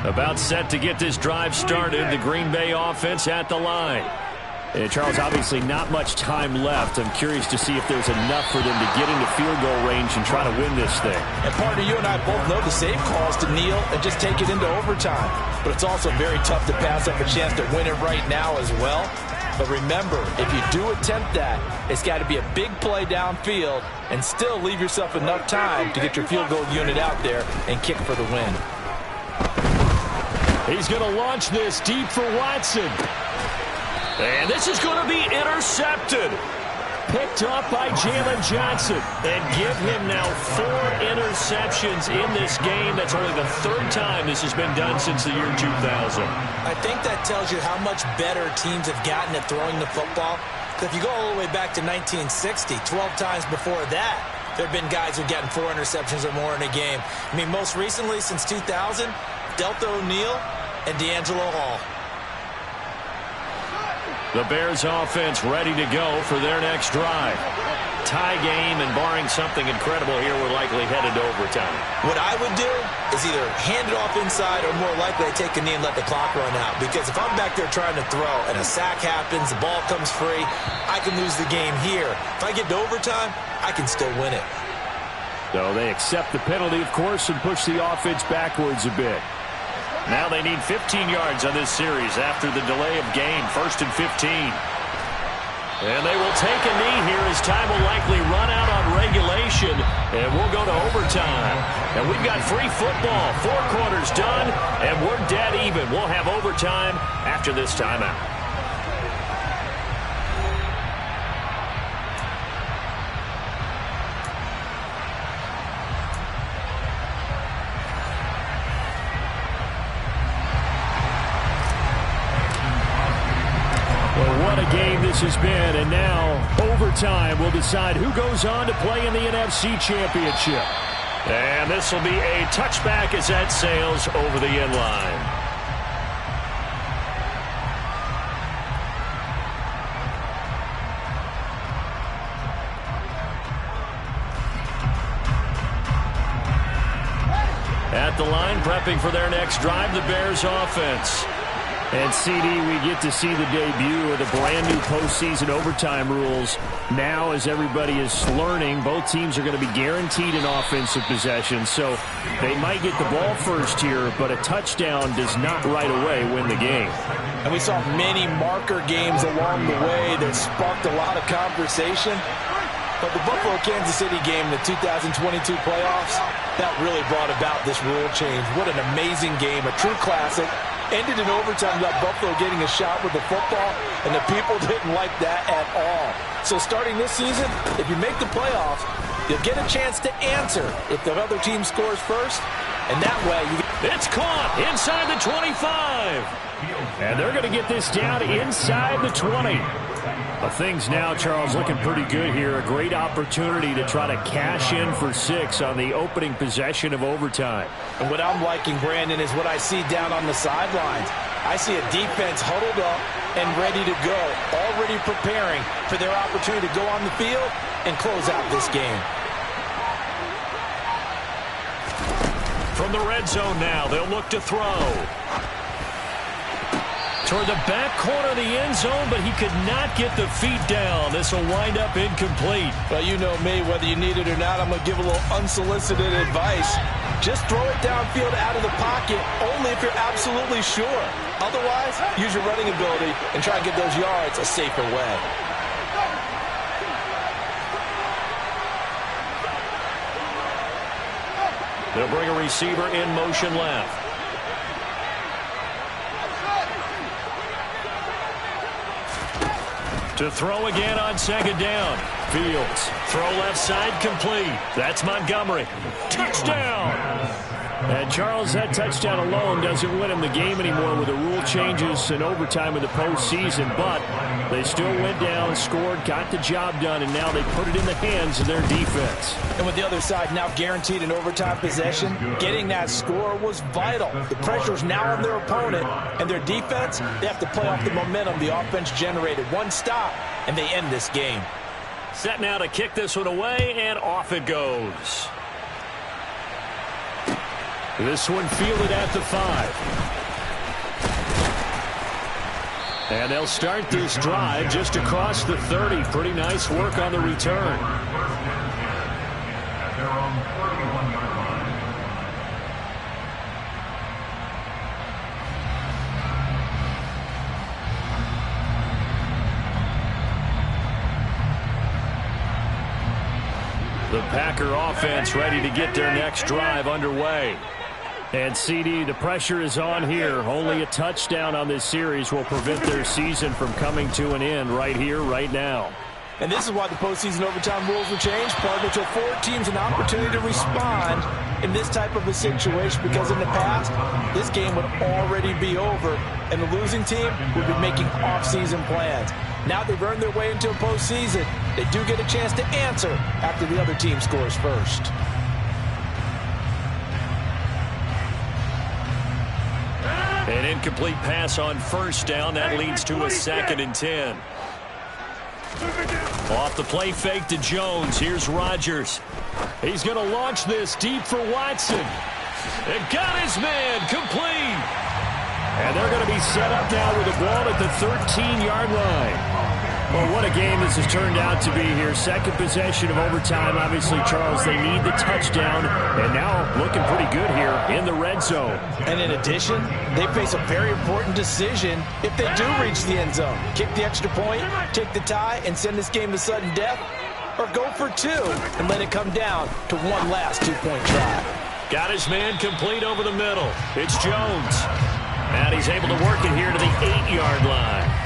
About set to get this drive started. The Green Bay offense at the line. And Charles, obviously not much time left. I'm curious to see if there's enough for them to get into field goal range and try to win this thing. And partner, you and I both know the save calls to kneel and just take it into overtime. But it's also very tough to pass up a chance to win it right now as well. But remember, if you do attempt that, it's got to be a big play downfield and still leave yourself enough time to get your field goal unit out there and kick for the win. He's going to launch this deep for Watson. And this is going to be intercepted. Picked off by Jalen Johnson. And give him now 4 interceptions in this game. That's only the 3rd time this has been done since the year 2000. I think that tells you how much better teams have gotten at throwing the football. Because if you go all the way back to 1960, 12 times before that, there have been guys who've gotten 4 interceptions or more in a game. I mean, most recently, since 2000, Delta O'Neal and D'Angelo Hall. The Bears offense ready to go for their next drive. Tie game, and barring something incredible here, we're likely headed to overtime. What I would do is either hand it off inside or more likely take a knee and let the clock run out. Because if I'm back there trying to throw and a sack happens, the ball comes free, I can lose the game here. If I get to overtime, I can still win it. So they accept the penalty, of course, and push the offense backwards a bit. Now they need 15 yards on this series after the delay of game. 1st and 15. And they will take a knee here as time will likely run out on regulation. And we'll go to overtime. And we've got free football. 4 quarters done, and we're dead even. We'll have overtime after this timeout. What a game this has been, and now overtime will decide who goes on to play in the NFC Championship. And this will be a touchback as that sails over the end line. At the line, prepping for their next drive, the Bears offense. And, CD, we get to see the debut of the brand-new postseason overtime rules. Now, as everybody is learning, both teams are going to be guaranteed an offensive possession. So they might get the ball first here, but a touchdown does not right away win the game. And we saw many marker games along the way that sparked a lot of conversation. But the Buffalo-Kansas City game in the 2022 playoffs, that really brought about this rule change. What an amazing game, a true classic. Ended in overtime without Buffalo getting a shot with the football, and the people didn't like that at all. So starting this season, if you make the playoffs, you'll get a chance to answer if the other team scores first, and that way it's caught inside the 25. And they're going to get this down inside the 20. Well, things now, Charles, looking pretty good here. A great opportunity to try to cash in for 6 on the opening possession of overtime. And what I'm liking, Brandon, is what I see down on the sidelines. I see a defense huddled up and ready to go, already preparing for their opportunity to go on the field and close out this game. From the red zone now, they'll look to throw. Toward the back corner of the end zone, but he could not get the feet down. This will wind up incomplete. Well, you know me, whether you need it or not, I'm going to give a little unsolicited advice. Just throw it downfield out of the pocket, only if you're absolutely sure. Otherwise, use your running ability and try and get those yards a safer way. They'll bring a receiver in motion left. To throw again on 2nd down. Fields. Throw left side complete. That's Montgomery. Touchdown! And Charles, that touchdown alone doesn't win him the game anymore with the rule changes and overtime in the postseason, but they still went down, scored, got the job done, and now they put it in the hands of their defense. And with the other side now guaranteed an overtime possession, getting that score was vital. The pressure's now on their opponent, and their defense, they have to play off the momentum the offense generated. One stop, and they end this game. Set now to kick this one away, and off it goes. This one fielded at the 5. And they'll start this drive just across the 30. Pretty nice work on the return. At their own 31-yard line. The Packer offense ready to get their next drive underway. And CD, the pressure is on here. Only a touchdown on this series will prevent their season from coming to an end right here, right now. And this is why the postseason overtime rules were changed, partner, to afford teams an opportunity to respond in this type of a situation, because in the past, this game would already be over, and the losing team would be making off-season plans. Now they've earned their way into a postseason. They do get a chance to answer after the other team scores first. An incomplete pass on first down. That leads to a 2nd and 10. Off the play fake to Jones. Here's Rodgers. He's going to launch this deep for Watson. And got his man complete. And they're going to be set up now with the ball at the 13-yard line. Well, what a game this has turned out to be here. Second possession of overtime. Obviously, Charles, they need the touchdown. And now looking pretty good here in the red zone. And in addition, they face a very important decision if they do reach the end zone. Kick the extra point, take the tie, and send this game to sudden death, or go for 2 and let it come down to one last 2-point try. Got his man complete over the middle. It's Jones. And he's able to work it here to the 8-yard line.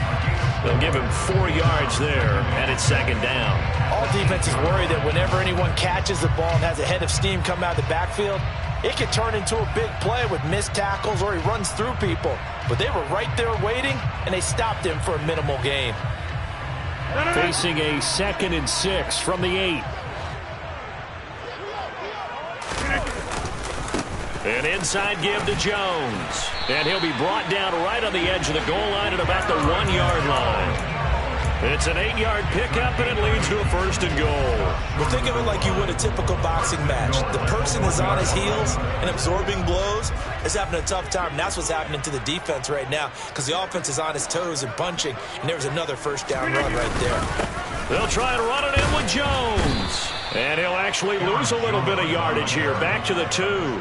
They'll give him 4 yards there, and it's 2nd down. All defenses worry that whenever anyone catches the ball and has a head of steam come out of the backfield, it could turn into a big play with missed tackles or he runs through people. But they were right there waiting, and they stopped him for a minimal gain. Facing a 2nd and 6 from the 8. An inside give to Jones. And he'll be brought down right on the edge of the goal line at about the 1-yard line. It's an 8-yard pickup, and it leads to a 1st and goal. Well, think of it like you would a typical boxing match. The person is on his heels and absorbing blows is having a tough time. And that's what's happening to the defense right now, because the offense is on his toes and punching, and there's another 1st down run right there. They'll try and run it in with Jones. And he'll actually lose a little bit of yardage here. Back to the 2.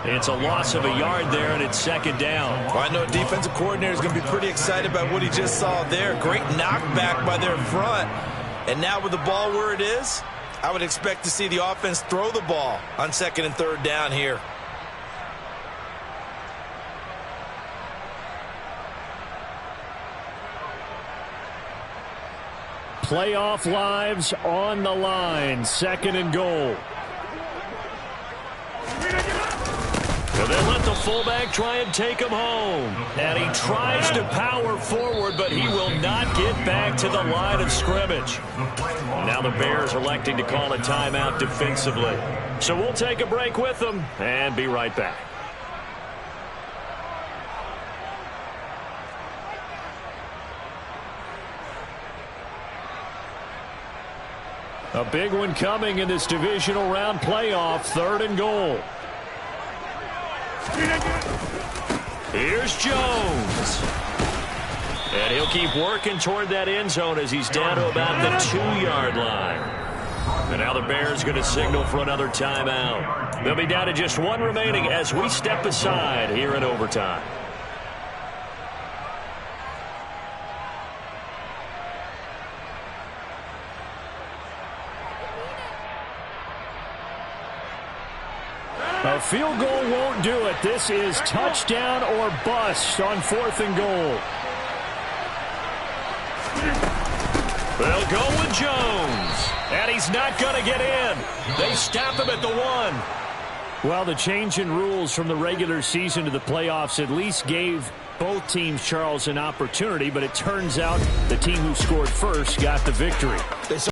It's a loss of a yard there, and it's 2nd down. Well, I know defensive coordinator is going to be pretty excited about what he just saw there. Great knockback by their front. And now with the ball where it is, I would expect to see the offense throw the ball on 2nd and 3rd down here. Playoff lives on the line. 2nd and goal. And they let the fullback try and take him home. And he tries to power forward, but he will not get back to the line of scrimmage. Now the Bears electing to call a timeout defensively. So we'll take a break with them and be right back. A big one coming in this divisional round playoff. 3rd and goal. Here's Jones. And he'll keep working toward that end zone as he's down to about the 2-yard line. And now the Bears going to signal for another timeout. They'll be down to just 1 remaining as we step aside here in overtime. A field goal won't do it. This is touchdown or bust on 4th and goal. They'll go with Jones. And he's not going to get in. They stop him at the 1. Well, the change in rules from the regular season to the playoffs at least gave both teams, Charles, an opportunity. But it turns out the team who scored first got the victory.